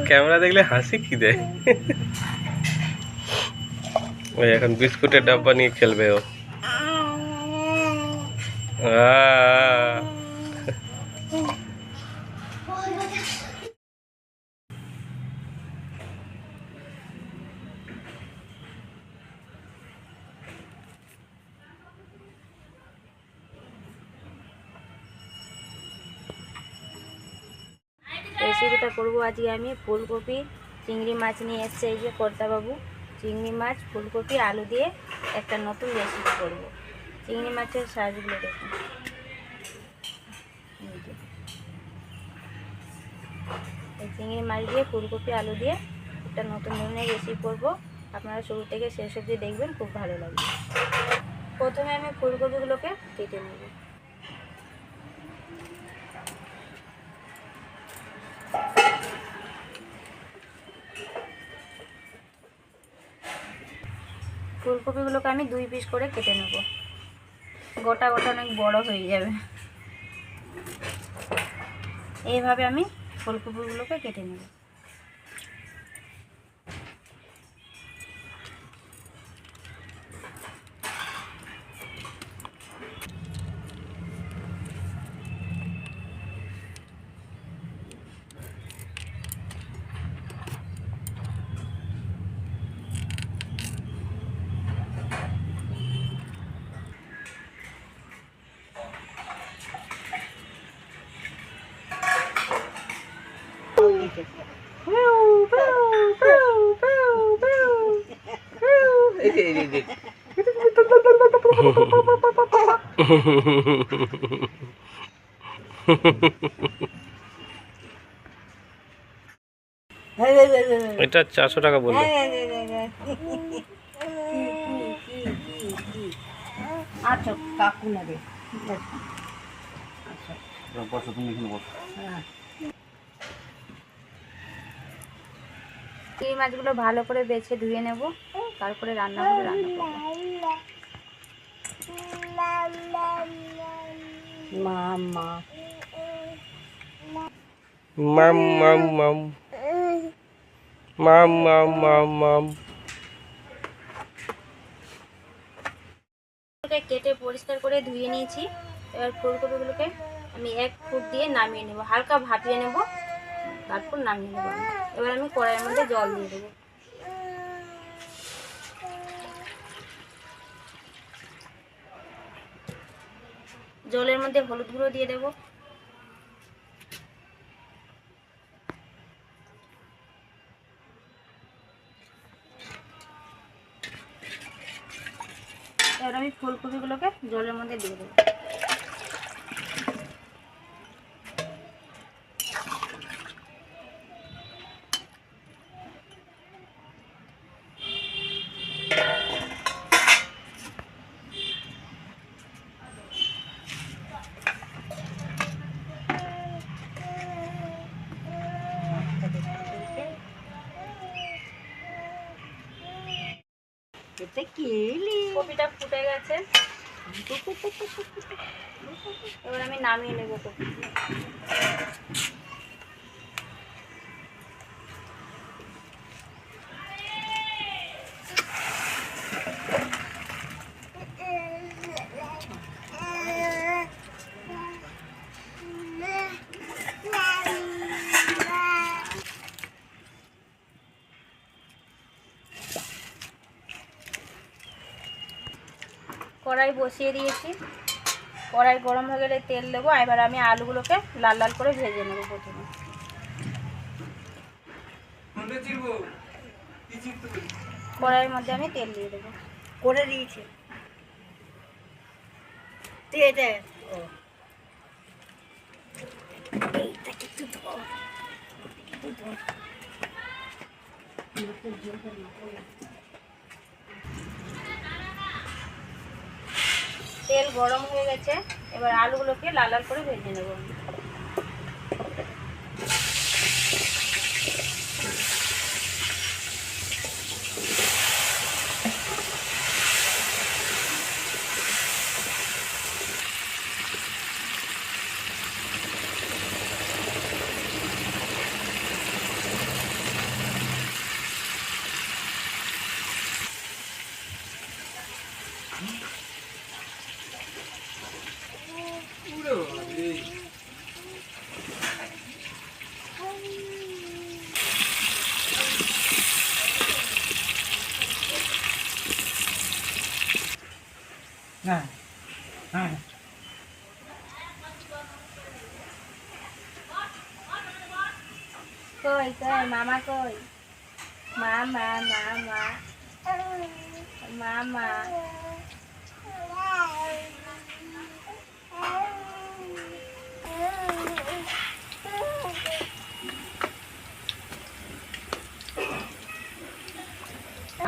Camera দেখলে হাসি কি দেয়। ওই এখন বিস্কুটের ডাব্বা নিয়ে খেলবে ও। রেসিপিটা করবো আজকে আমি ফুলকপি চিংড়ি মাছ নিয়ে এসছে এই যে কর্তাবাবু। চিংড়ি মাছ ফুলকপি আলু দিয়ে একটা নতুন রেসিপি করব। চিংড়ি মাছের সাইজগুলো দেখুন। এই চিংড়ি মাছ দিয়ে ফুলকপি আলু দিয়ে একটা নতুন ধরনের রেসিপি করব। আপনারা শুরু থেকে শেষ অবধি দেখবেন, খুব ভালো লাগবে। প্রথমে আমি ফুলকপিগুলোকে কেটে নেব। ফুলকপিগুলোকে আমি 2 পিস করে কেটে নেব। গোটা গোটা অনেক বড় হয়ে যাবে। এইভাবে আমি ফুলকপিগুলোকে কেটে নেব। এটা 400 টাকা বললো। আচ্ছা কাকু নেবে। এই মাছগুলো ভালো করে বেছে ধুয়ে নেব, তারপরে রান্না করব। মামা মাম মাম মাম মাম মাম মাম মাম। কেটে পরিষ্কার করে ধুয়ে নিয়েছি। এবার ফুলকপিগুলোকে আমি 1 ফুট দিয়ে নামিয়ে নেব, হালকা ভাপিয়ে নেব, তারপর নামিয়ে নেব। এবার আমি কড়াইয়ের মধ্যে জল দিয়ে দেবো। জলের মধ্যে হলুদ গুঁড়ো দিয়ে দেবো। এবার আমি ফুলকপিগুলোকে জলের মধ্যে দিয়ে দেবো। কপিটা ফুটে গেছে, এবার আমি নামিয়ে নেব কপি। কড়াই বসিয়ে দিয়েছি, কড়াই গরম হয়ে গেলে তেল দেবো। এবার আমি আলুগুলোকে লাল লাল করে ভেজে নেব। প্রথমে কড়াইয়ের মধ্যে আমি তেল দিয়ে দেবো। করে দিয়েছি তেল গরম হয়ে গেছে, এবার আলুগুলোকে লাল লাল করে ভেজে নেব। কই কই মামা কই? মামা মামা মামা।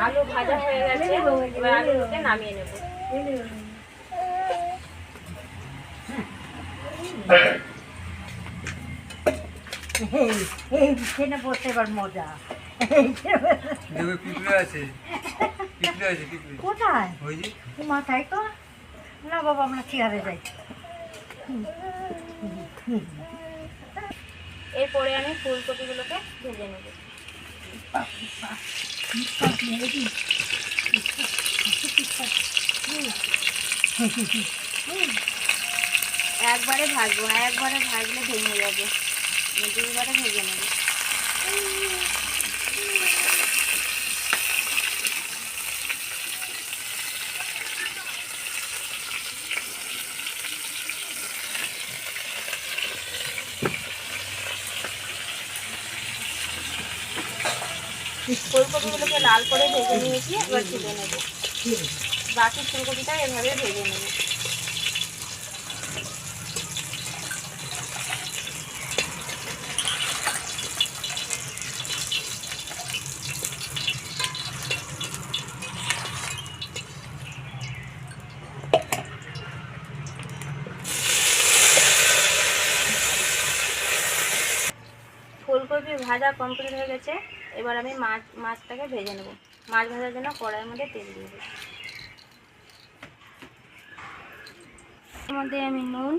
আলু ভাজা হয়ে গেছে, এবার আলুগুলোকে নামিয়ে নেব। এইখানে বসে এবার মজা। কোথায় মাথায় তো না বাবা, আমরা চেয়ারে যাই। এরপরে আমি ফুলকপিগুলোকে ভেজে নেব। একবারে ভাজবো না, একবারে ভাজলে ভেঙে যাবে, দুইবারে ভেজে নেব। ফুলকপিগুলোকে লাল করে ভেজে নিয়েছি, এবার তুলে নেব। বাকি ফুলকপিটা এভাবে ভেজে নেব। ফুলকপি ভাজা কমপ্লিট হয়ে গেছে, এবার আমি মাছটাকে ভেজে নেব। মাছ ভাজার জন্য কড়াইয়ের মধ্যে তেল দিয়ে দেব। এর মধ্যে আমি নুন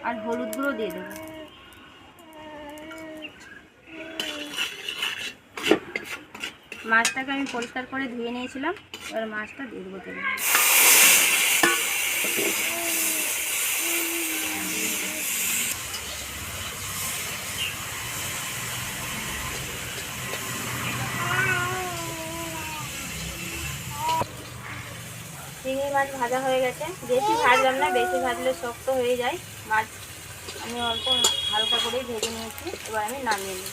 আর হলুদ গুঁড়ো দিয়ে দেব। মাছটাকে আমি পরিষ্কার করে ধুয়ে নিয়েছিলাম, এবার মাছটা দিয়ে দেবো তেলে। চিংড়ি মাছ ভাজা হয়ে গেছে, বেশি ভাজলাম না, বেশি ভাজলে শক্ত হয়ে যায় মাছ। আমি অল্প হালকা করেই ভেজে নিয়েছি, এবার আমি নামিয়ে নেব।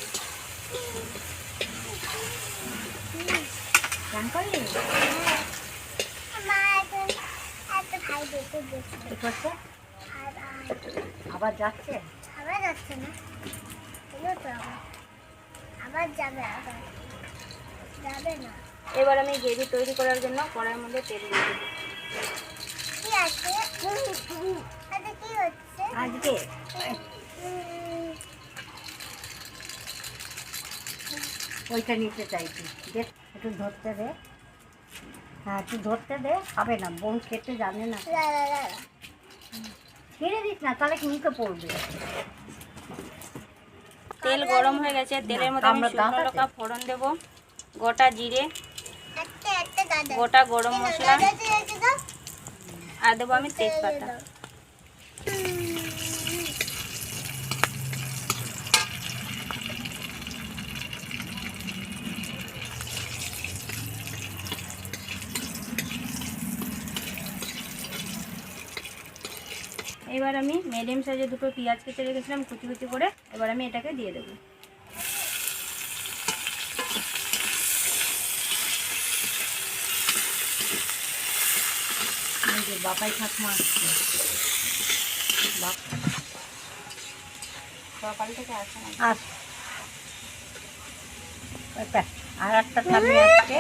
আবার যাচ্ছে, আবার যাচ্ছে না, আবার যাবে, আবার যাবে না। এবার আমি গ্রেভি তৈরি করার জন্য কড়াইয়ের মধ্যে তেল দিয়ে দেবো। কি আছে আজকে, কি হচ্ছে আজকে ওইটা নিতে চাইছি। দেখ একটু ধরতে দে, হ্যাঁ একটু ধরতে দে। হবে না, বোন খেতে জানে না। ছেড়ে দিস না, তাহলে কিন্তু পড়বে। তেল গরম হয়ে গেছে, তেলের মধ্যে আমি শুকনো লঙ্কা ফোড়ন দেব, গোটা জিরে, গোটা গরম মশলা, আর দেবো আমি তেজপাতা। এবার আমি মিডিয়াম সাইজে দুটো পেঁয়াজ কেটে রেখেছিলাম কুচি কুচি করে, এবার আমি এটাকে দিয়ে দেবো। বাপাই ঠাকুমা সকাল থেকে আসে না। আর একটা থাকবে আজকে।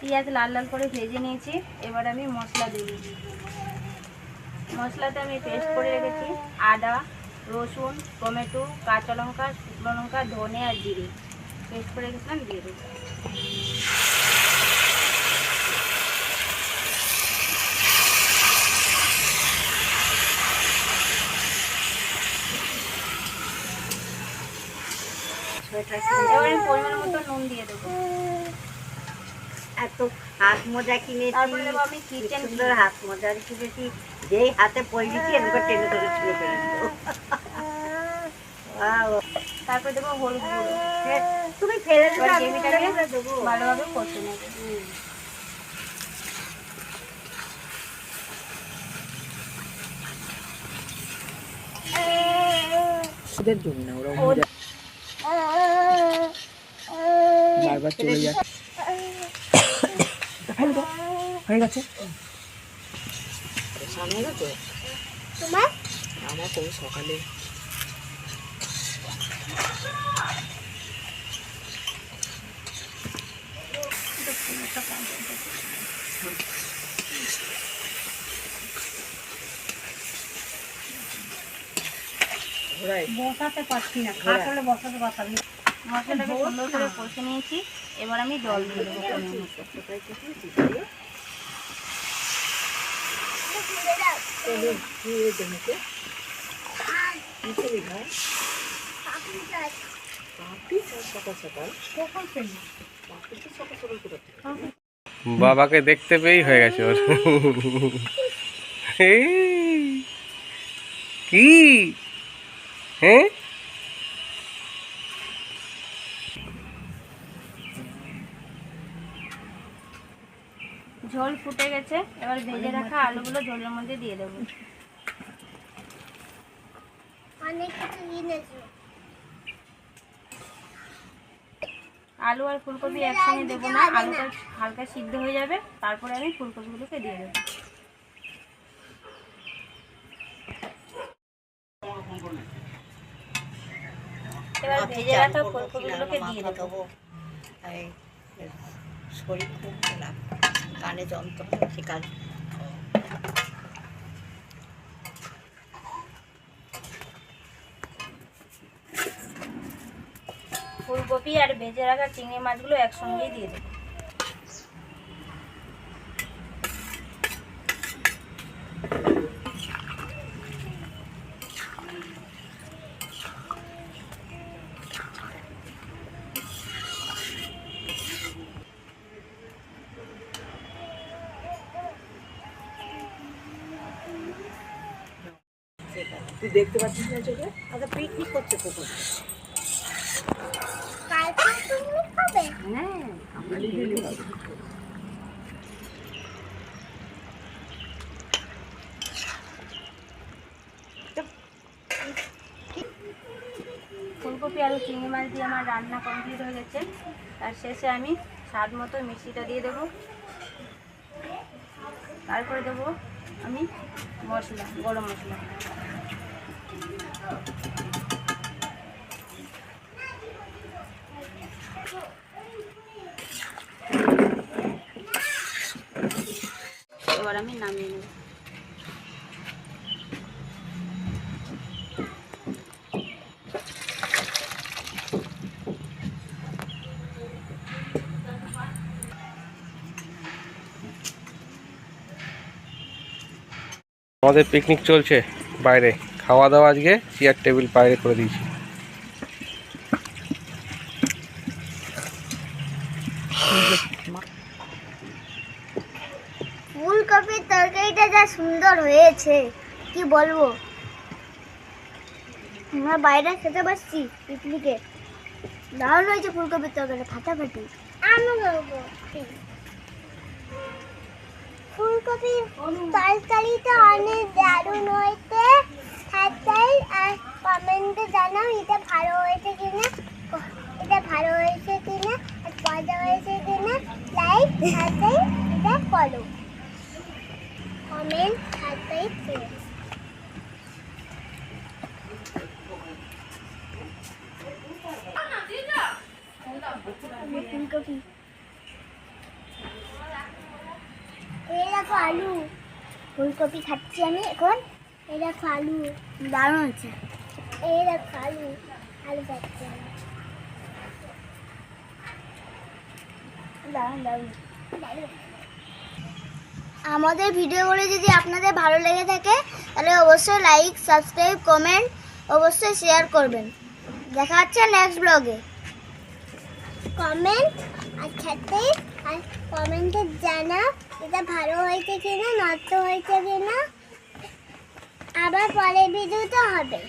পেঁয়াজ লাল লাল করে ভেজে নিয়েছি, এবার আমি মশলা দেব। মশলাতে আমি পেস্ট করে রেখেছি আদা, রসুন, টমেটো, কাঁচা লঙ্কা, শুকনো লঙ্কা, ধনে আর জিরে পেস্ট করে রেখেছিলাম, দিয়ে দেবো। এবার আমি পরিমাণ মতো নুন দিয়ে দেবো। এত হাত মোজা কিনেছি, তারপরে দেবো আমি কিচেন সুন্দর হাত মোজা কিনেছি, যেই হাতে পড়েছি এরকম টেনে ধরে ছিঁড়ে ফেলে দিল। তারপরে দেবো হলুদ গুঁড়ো। তুমি ফেলে এবার দেবে, গ্রেভিটাকে দেবো। ভালোভাবে কষে নেব। ওদের জমি না, ওরা অন্য বারবার চলে যাচ্ছে। ফেলে দাও, হয়ে গেছে। সামনে গেছে তোমার আমার কোন সকালে বসাতে পারছি না, খাট হলে বসাতে পারতাম না। মশলাটাকে সুন্দর করে কষে নিয়েছি। এবার আমি জল দিয়ে দেবো পরিমাণ মতো। বাবাকে দেখতে পেয়েই হয়ে গেছে ওর। এই, কি হ্যাঁ ঝোল ফুটে গেছে। এবার ভেজে রাখা আলুগুলো ঝোলের মধ্যে দিয়ে দেবো। অনেক কিছু কিনেছো। আলু আর ফুলকপি একসঙ্গে দেবো না, আলুটা হালকা সিদ্ধ হয়ে যাবে, তারপরে আমি ফুলকপিগুলোকে দিয়ে দেবো। এবার ভেজে রাখা ফুলকপিগুলোকে দিয়ে দেবো। শরীর খুব খারাপ, কানে যন্ত্রণা ঠিক আছে। ফুলকপি আর ভেজে রাখা চিংড়ি মাছগুলো একসঙ্গেই দিয়ে দেবো। তুই দেখতে পাচ্ছিস না চোখে? আচ্ছা পিকনিক করছে পুকুর। কালকে তুমি খাবে? হ্যাঁ, ফুলকপি আলু চিংড়ি মাছ দিয়ে আমার রান্না কমপ্লিট হয়ে গেছে। তার শেষে আমি স্বাদ মতো মিষ্টিটা দিয়ে দেবো। তারপরে দেবো আমি মশলা, গরম মশলা। এবার আমি নামিয়ে নেব। আমাদের পিকনিক চলছে বাইরে, খাওয়া দাওয়া আজকে চেয়ার টেবিল বাইরে করে দিয়েছি। ফুলকপির তরকারিটা যা সুন্দর হয়েছে কি বলবো। আমরা বাইরে খেতে পারছি পিকনিকে, দারুণ হয়েছে ফুলকপির তরকারি, ফাটাফাটি। আমি বলবো ফুলকপির তরকারিটা অনেক দারুণ হয়েছে। তাই আর কমেন্টে জানাও এটা ভালো হয়েছে কিনা, এটা ভালো হয়েছে কিনা, আর মজা হয়েছে কিনা। লাইক সাবস্ক্রাইব এটা করো, কমেন্ট সাবস্ক্রাইব করো। ফুলকপি এই দেখো আলু, ফুলকপি খাচ্ছি আমি এখন। এই দেখো আলু, দারুণ আছে। এই দেখো আলু, আলু খাচ্ছি আমি, দারুণ দারুণ। আমাদের ভিডিওগুলো যদি আপনাদের ভালো লেগে থাকে তাহলে অবশ্যই লাইক সাবস্ক্রাইব কমেন্ট অবশ্যই শেয়ার করবেন। দেখা হচ্ছে নেক্সট ব্লগে। কমেন্ট আর সাথে আর কমেন্টে জানাও এটা ভালো হয়েছে কিনা, নষ্ট হয়েছে কিনা। আবার পরের ভিডিওতে হবে।